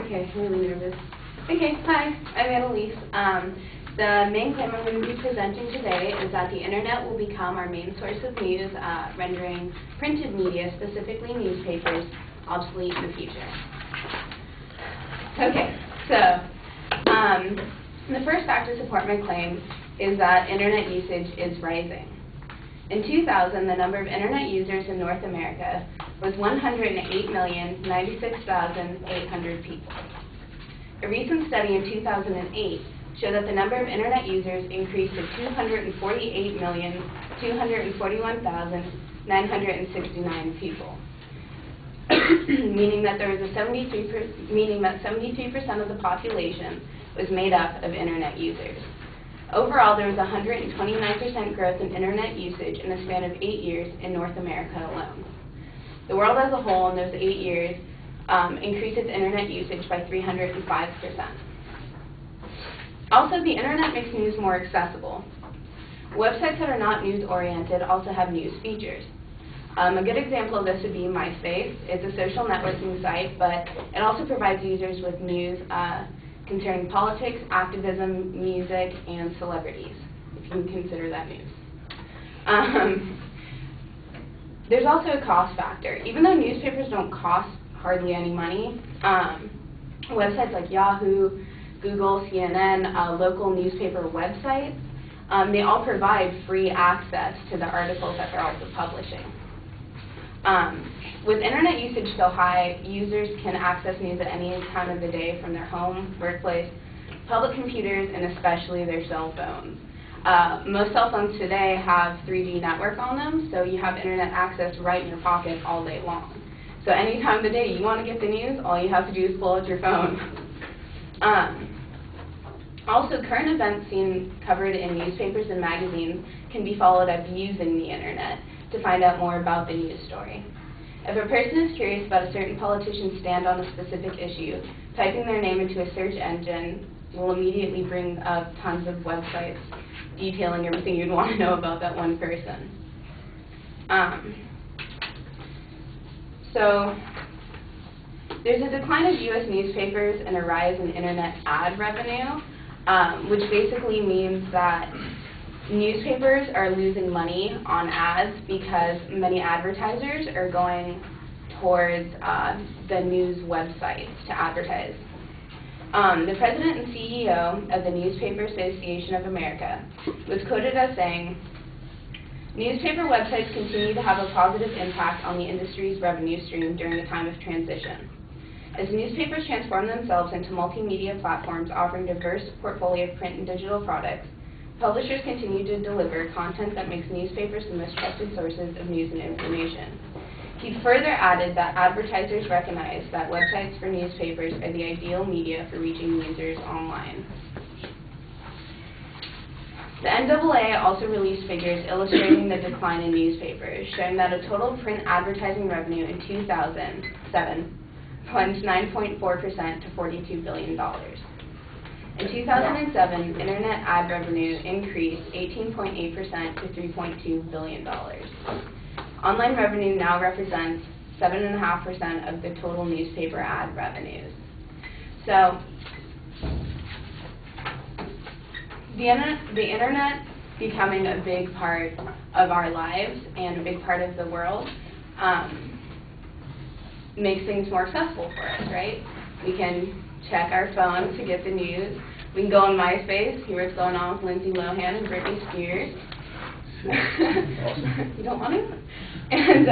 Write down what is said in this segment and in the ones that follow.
Okay, I'm really nervous. Okay, hi, I'm Analise. The main claim I'm going to be presenting today is that the internet will become our main source of news, rendering printed media, specifically newspapers, obsolete in the future. Okay, so the first fact to support my claim is that internet usage is rising. In 2000, the number of internet users in North America was 108,096,800 people. A recent study in 2008 showed that the number of internet users increased to 248,241,969 people, meaning that 73% of the population was made up of internet users. Overall, there was 129% growth in internet usage in a span of 8 years in North America alone. The world as a whole in those 8 years increased its internet usage by 305%. Also, the internet makes news more accessible. Websites that are not news-oriented also have news features. A good example of this would be MySpace. It's a social networking site, but it also provides users with news concerning politics, activism, music, and celebrities, if you can consider that news. There's also a cost factor. Even though newspapers don't cost hardly any money, websites like Yahoo, Google, CNN, local newspaper websites, they all provide free access to the articles that they're also publishing. With internet usage so high, users can access news at any time of the day from their home, workplace, public computers, and especially their cell phones. Most cell phones today have 3G network on them, so you have internet access right in your pocket all day long. So any time of the day you want to get the news, all you have to do is pull out your phone. Also, current events seen covered in newspapers and magazines can be followed up using the internet to find out more about the news story. If a person is curious about a certain politician's stand on a specific issue, typing their name into a search engine will immediately bring up tons of websites detailing everything you'd want to know about that one person. So there's a decline of U.S. newspapers and a rise in internet ad revenue, which basically means that newspapers are losing money on ads because many advertisers are going towards the news websites to advertise. The president and CEO of the Newspaper Association of America was quoted as saying, "Newspaper websites continue to have a positive impact on the industry's revenue stream during a time of transition. As newspapers transform themselves into multimedia platforms offering a diverse portfolio of print and digital products, publishers continue to deliver content that makes newspapers the most trusted sources of news and information." He further added that advertisers recognize that websites for newspapers are the ideal media for reaching users online. The NAA also released figures illustrating the decline in newspapers, showing that a total print advertising revenue in 2007 plunged 9.4% to $42 billion. In 2007, internet ad revenue increased 18.8% to $3.2 billion. Online revenue now represents 7.5% of the total newspaper ad revenues. So, the internet becoming a big part of our lives and a big part of the world makes things more accessible for us, right? We can check our phone to get the news. We can go on MySpace, see what's going on with Lindsay Lohan and Britney Spears. You don't want to? And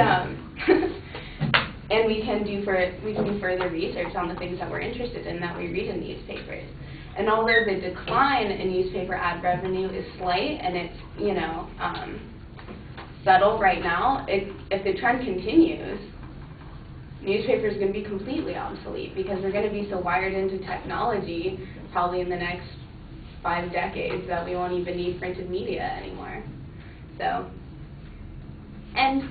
and we can do further research on the things that we're interested in that we read in newspapers. And although the decline in newspaper ad revenue is slight and it's subtle right now, if the trend continues, newspapers are going to be completely obsolete because they're going to be so wired into technology probably in the next 5 decades that we won't even need printed media anymore. So, end.